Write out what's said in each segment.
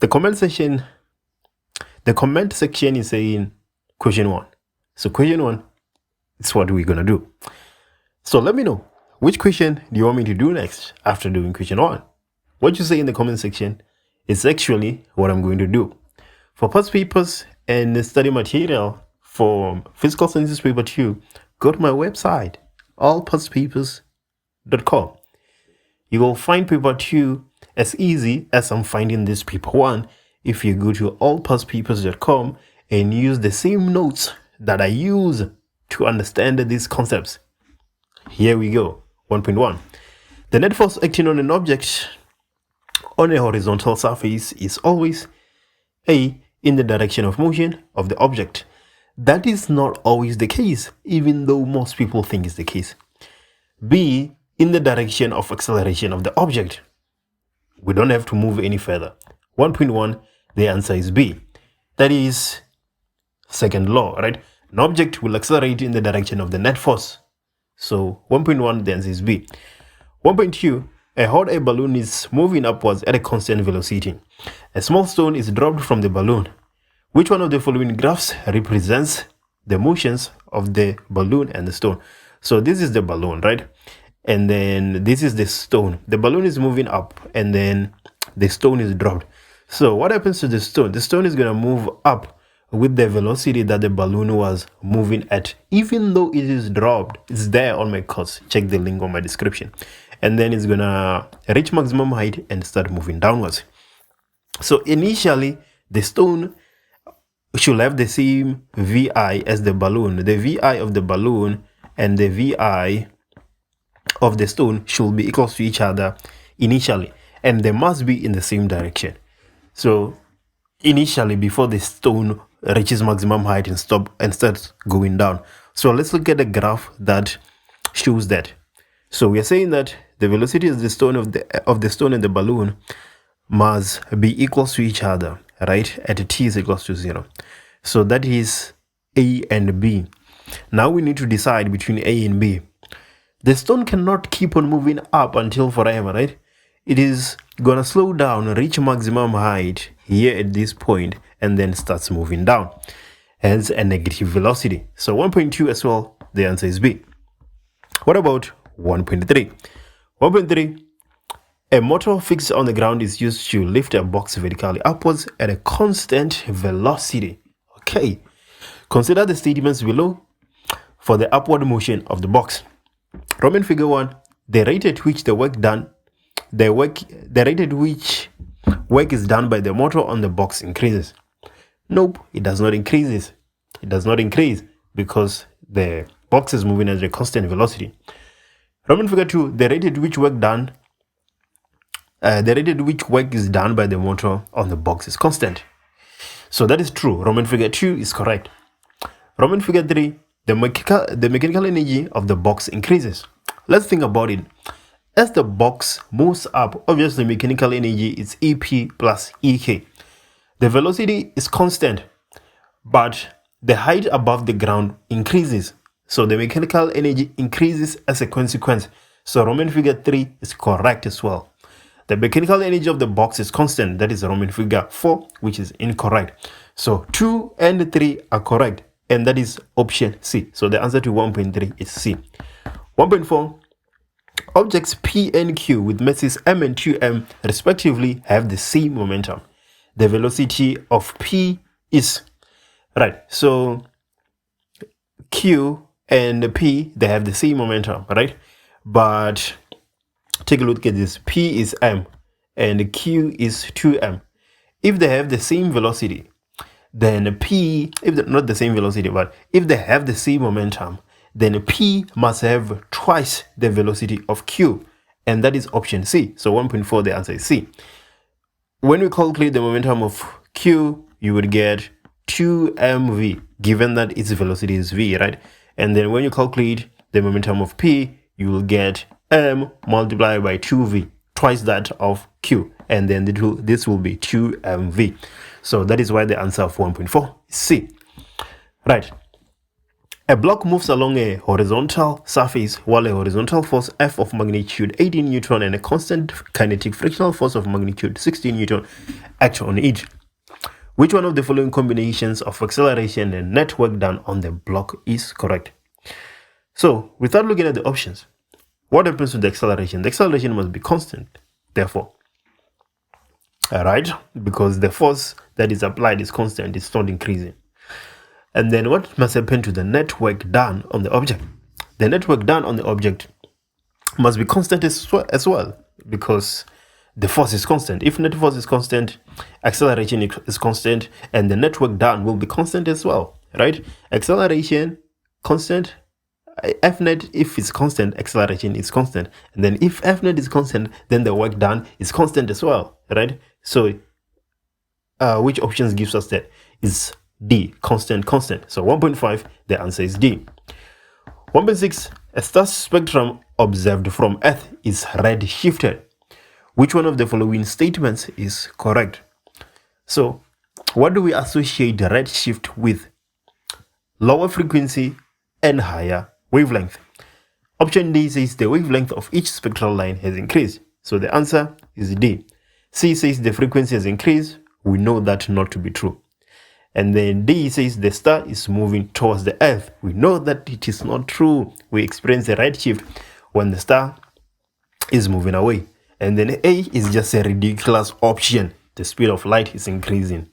the comment section is saying question 1. So question 1 is what we're gonna do. So let me know, which question do you want me to do next after doing question 1? What you say in the comment section is actually what I'm going to do. For past papers and study material for physical sciences paper 2, go to my website, allpastpapers.com. You will find paper 2 as easy as I'm finding this paper 1 if you go to allpastpapers.com and use the same notes that I use to understand these concepts. Here we go. 1.1. The net force acting on an object on a horizontal surface is always A, in the direction of motion of the object. That is not always the case, even though most people think it's the case. B, in the direction of acceleration of the object. We don't have to move any further. 1.1, the answer is B. That is second law, right? An object will accelerate in the direction of the net force. So 1.1, the answer is B. 1.2, a hot air balloon is moving upwards at a constant velocity. A small stone is dropped from the balloon. Which one of the following graphs represents the motions of the balloon and the stone? So this is the balloon, right? And then this is the stone. The balloon is moving up and then the stone is dropped. So what happens to the stone? The stone is going to move up with the velocity that the balloon was moving at. Even though it is dropped, it's there on my course. Check the link on my description. And then it's going to reach maximum height and start moving downwards. So initially, the stone should have the same VI as the balloon. The VI of the balloon and the VI of the stone should be equal to each other initially, and they must be in the same direction. So initially, before the stone reaches maximum height and starts going down. So let's look at the graph that shows that. So we are saying that the velocity of the stone of the stone and the balloon must be equal to each other, right? At t is equals to 0. So that is A and B. Now we need to decide between A and B. The stone cannot keep on moving up until forever, right? It is gonna slow down, reach maximum height here at this point, and then starts moving down. Hence a negative velocity. So 1.2 as well, the answer is B. What about 1.3? 1.3, a motor fixed on the ground is used to lift a box vertically upwards at a constant velocity. Okay, consider the statements below for the upward motion of the box. Roman figure 1, the rate at which the rate at which work is done by the motor on the box increases. Nope, it does not increase. It does not increase because the box is moving at a constant velocity. Roman figure 2, the rate at which work is done by the motor on the box is constant. So that is true. Roman figure 2 is correct. Roman figure 3, the mechanical energy of the box increases. Let's think about it. As the box moves up, obviously mechanical energy is EP plus EK. The velocity is constant, but the height above the ground increases. So the mechanical energy increases as a consequence. So Roman figure 3 is correct as well. The mechanical energy of the box is constant. That is Roman figure 4, which is incorrect. So 2 and 3 are correct, and that is option C. So the answer to 1.3 is C. 1.4, objects P and Q with masses m and 2m respectively have the same momentum. The velocity of P is, right, so Q and P, they have the same momentum, right? But take a look at this. P is m and Q is 2m. If they have the same velocity, then P, not the same velocity, but if they have the same momentum, then P must have twice the velocity of Q, and that is option C. So 1.4, the answer is C. When we calculate the momentum of Q, you would get 2mv, given that its velocity is v, right? And then when you calculate the momentum of P, you will get m multiplied by 2v, twice that of Q, and then this will be 2mv. So that is why the answer of 1.4 is C. Right. A block moves along a horizontal surface while a horizontal force F of magnitude 18 Newton and a constant kinetic frictional force of magnitude 16 Newton act on it. Which one of the following combinations of acceleration and net work done on the block is correct? So, without looking at the options, what happens to the acceleration? The acceleration must be constant, therefore. Alright? Because the force that is applied is constant, it's not increasing. And then what must happen to the net work done on the object? The net work done on the object must be constant as well, because the force is constant. If net force is constant, acceleration is constant, and the net work done will be constant as well, right? Acceleration, constant. F net, if it's constant, acceleration is constant. And then if F net is constant, then the work done is constant as well, right? So, which options gives us that? Is D, constant. So 1.5, the answer is D. 1.6, a star spectrum observed from Earth is red shifted. Which one of the following statements is correct? So, what do we associate red shift with? Lower frequency and higher wavelength. Option D says the wavelength of each spectral line has increased. So the answer is D. C says the frequency has increased. We know that not to be true. And then D says the star is moving towards the Earth. We know that it is not true. We experience a red shift when the star is moving away. And then A is just a ridiculous option. The speed of light is increasing.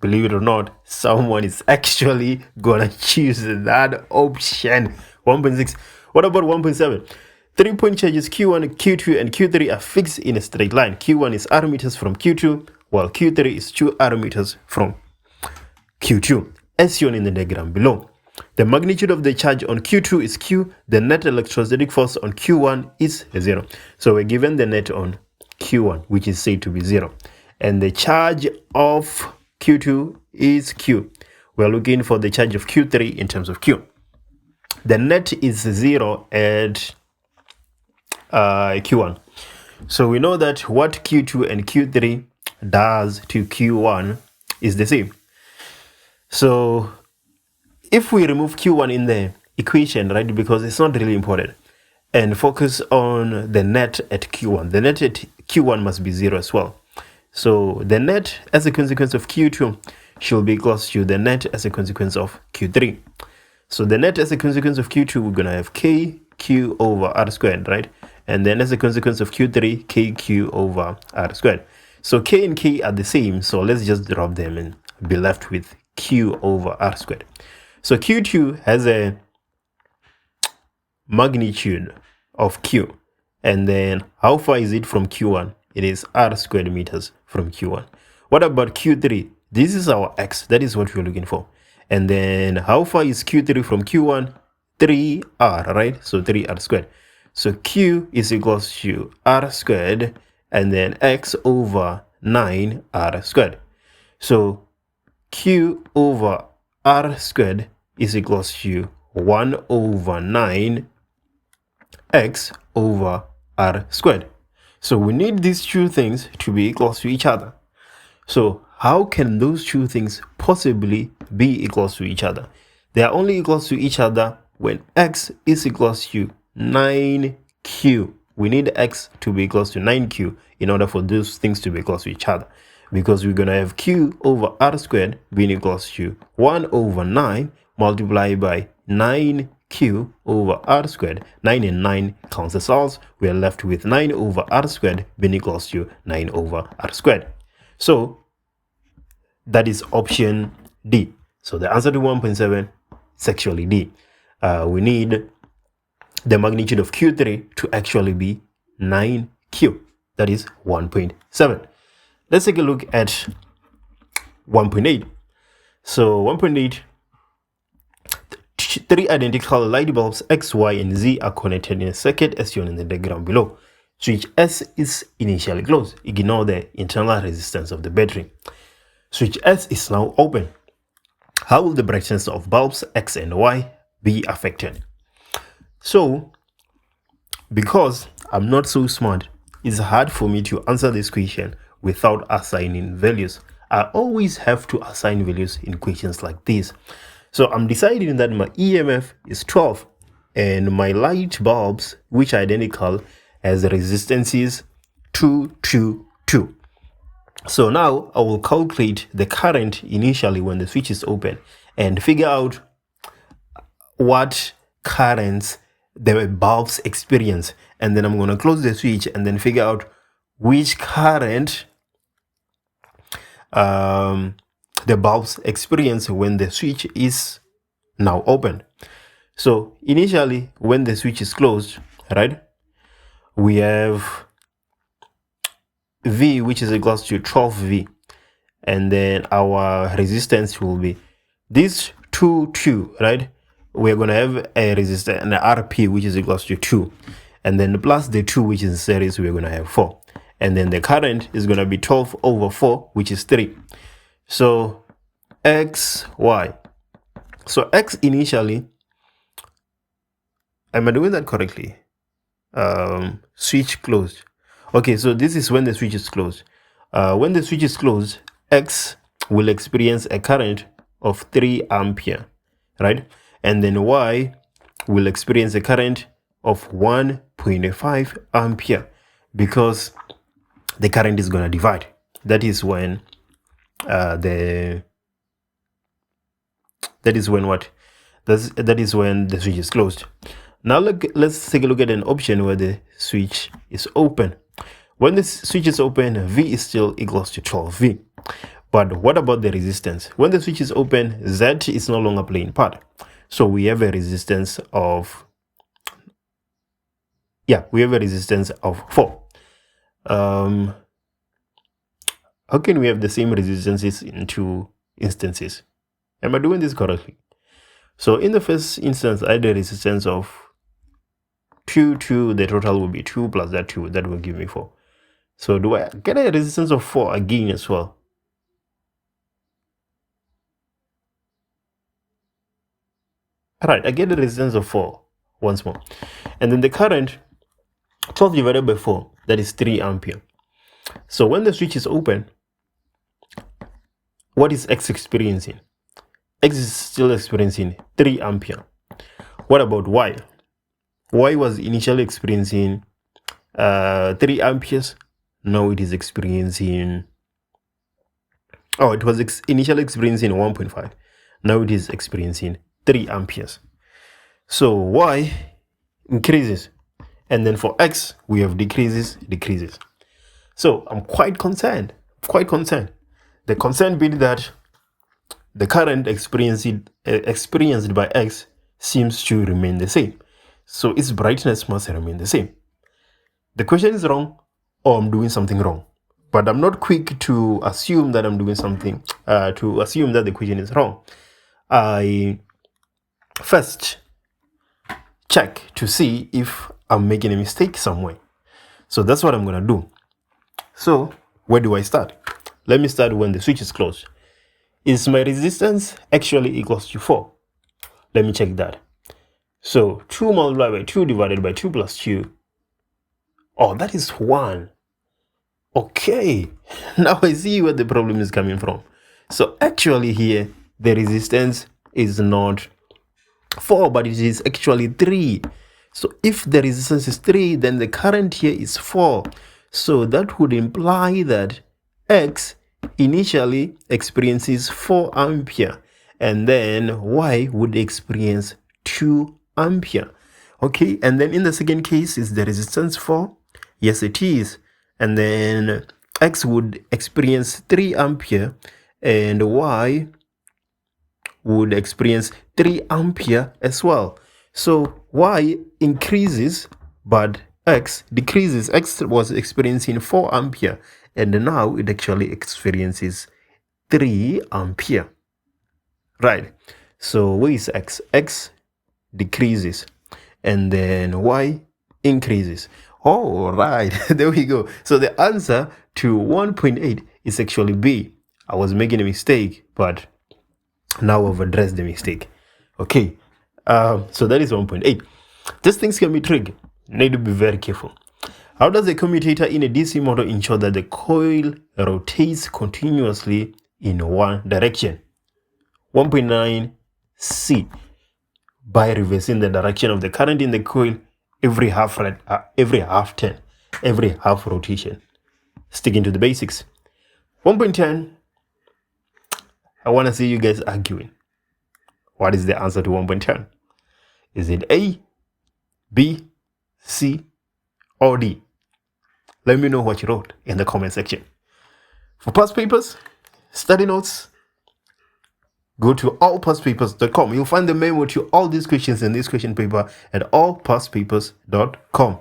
Believe it or not, someone is actually gonna choose that option. 1.6. What about 1.7? 3-point charges Q1, Q2, and Q3 are fixed in a straight line. Q1 is r meters from Q2, while Q3 is 2 r meters from Q2, as shown in the diagram below. The magnitude of the charge on Q2 is Q. The net electrostatic force on Q1 is 0. So we're given the net on Q1, which is said to be 0. And the charge of Q2 is Q. We're looking for the charge of Q3 in terms of Q. The net is 0 at Q1. So we know that what Q2 and Q3 does to Q1 is the same. So if we remove Q1 in the equation, right, because it's not really important, and focus on the net at Q1, the net at Q1 must be 0 as well. So the net as a consequence of Q2 should be equal to the net as a consequence of Q3. So the net as a consequence of Q2, we're going to have KQ over R squared, right? And then as a consequence of Q3, KQ over R squared. So K and K are the same, so let's just drop them and be left with Q over R squared. So Q2 has a magnitude of Q. And then how far is it from Q1? It is R squared meters from Q1. What about Q3? This is our X. That is what we're looking for. And then how far is Q3 from Q1? 3R, right? So 3R squared. So Q is equals to R squared and then X over 9R squared. So Q over R squared is equals to 1 over 9 X over R squared. So we need these two things to be equal to each other. So how can those two things possibly be equal to each other? They are only equal to each other when X is equal to 9Q. We need X to be equal to 9Q in order for those things to be equal to each other. Because we're going to have Q over R squared being equal to 1 over 9 multiplied by 9Q over R squared. 9 and 9 cancels. We are left with 9 over R squared being equal to 9 over R squared. So that is option D. So the answer to 1.7 is actually D. We need the magnitude of Q3 to actually be 9Q. That is 1.7. Let's take a look at 1.8. So 1.8, 3 identical light bulbs X, Y, and Z are connected in a circuit as shown in the diagram below. Switch S is initially closed. Ignore the internal resistance of the battery. Switch S is now open. How will the brightness of bulbs X and Y be affected? So, because I'm not so smart, it's hard for me to answer this question without assigning values. I always have to assign values in questions like this. So I'm deciding that my EMF is 12 and my light bulbs, which are identical, as resistances 2, 2, 2. So now I will calculate the current initially when the switch is open and figure out what currents the bulbs experience. And then I'm going to close the switch and then figure out which current the bulbs experience when the switch is now open. So initially, when the switch is closed, right, we have V, which is equals to 12V, and then our resistance will be this 2, right? We're going to have a resistance and an RP, which is equals to 2, and then plus the 2, which is in series, we're going to have 4, and then the current is going to be 12 over 4, which is 3. So X, Y. So X initially, am I doing that correctly? Switch closed. Okay, so this is when the switch is closed. When the switch is closed, X will experience a current of 3 ampere, right? And then Y will experience a current of 1.5 ampere because the current is going to divide. That is when that is when the switch is closed. Now let's take a look at an option where the switch is open. When the switch is open, V is still equals to 12V. But what about the resistance? When the switch is open, Z is no longer playing part. So we have a resistance of 4. How can we have the same resistances in 2 instances? Am I doing this correctly? So in the first instance, I had a resistance of 2, 2. The total will be 2 plus that 2. That will give me 4. So do I get a resistance of 4 again as well? Alright, I get a resistance of 4 once more. And then the current, 12 divided by 4, that is 3 ampere. So when the switch is open, what is X experiencing? X is still experiencing 3 ampere. What about Y? Y was initially experiencing 3 amperes. Now it is experiencing, it was initially experiencing 1.5. Now it is experiencing 3 amperes. So Y increases. And then for X, we have decreases. So I'm quite concerned. The concern being that the current experienced by X seems to remain the same. So its brightness must remain the same. The question is wrong, or I'm doing something wrong. But I'm not quick to assume that I'm doing something, to assume that the question is wrong. I first check to see if I'm making a mistake somewhere. So that's what I'm going to do. So where do I start? Let me start when the switch is closed. Is my resistance actually equals to 4? Let me check that. So 2 multiplied by 2 divided by 2 plus 2. Oh, that is 1. Okay, now I see where the problem is coming from. So actually here, the resistance is not 4, but it is actually 3. So if the resistance is 3, then the current here is 4. So that would imply that X initially experiences 4 ampere and then Y would experience 2 ampere. Okay, and then in the second case, is the resistance 4? Yes, it is. And then X would experience 3 ampere and Y would experience 3 ampere as well. So Y increases, but X decreases. X was experiencing 4 ampere and now it actually experiences 3 ampere. Right. So where is X? X decreases and then Y increases. Oh, right. There we go. So the answer to 1.8 is actually B. I was making a mistake, but now I've addressed the mistake. Okay. So that is 1.8. These things can be tricky. Need to be very careful. How does a commutator in a DC motor ensure that the coil rotates continuously in one direction? 1.9 C. By reversing the direction of the current in the coil every half turn, every half rotation. Sticking to the basics. 1.10. I want to see you guys arguing. What is the answer to 1.10? Is it A, B, C, or D? Let me know what you wrote in the comment section. For past papers, study notes, go to allpastpapers.com. You'll find the memo to all these questions in this question paper at allpastpapers.com.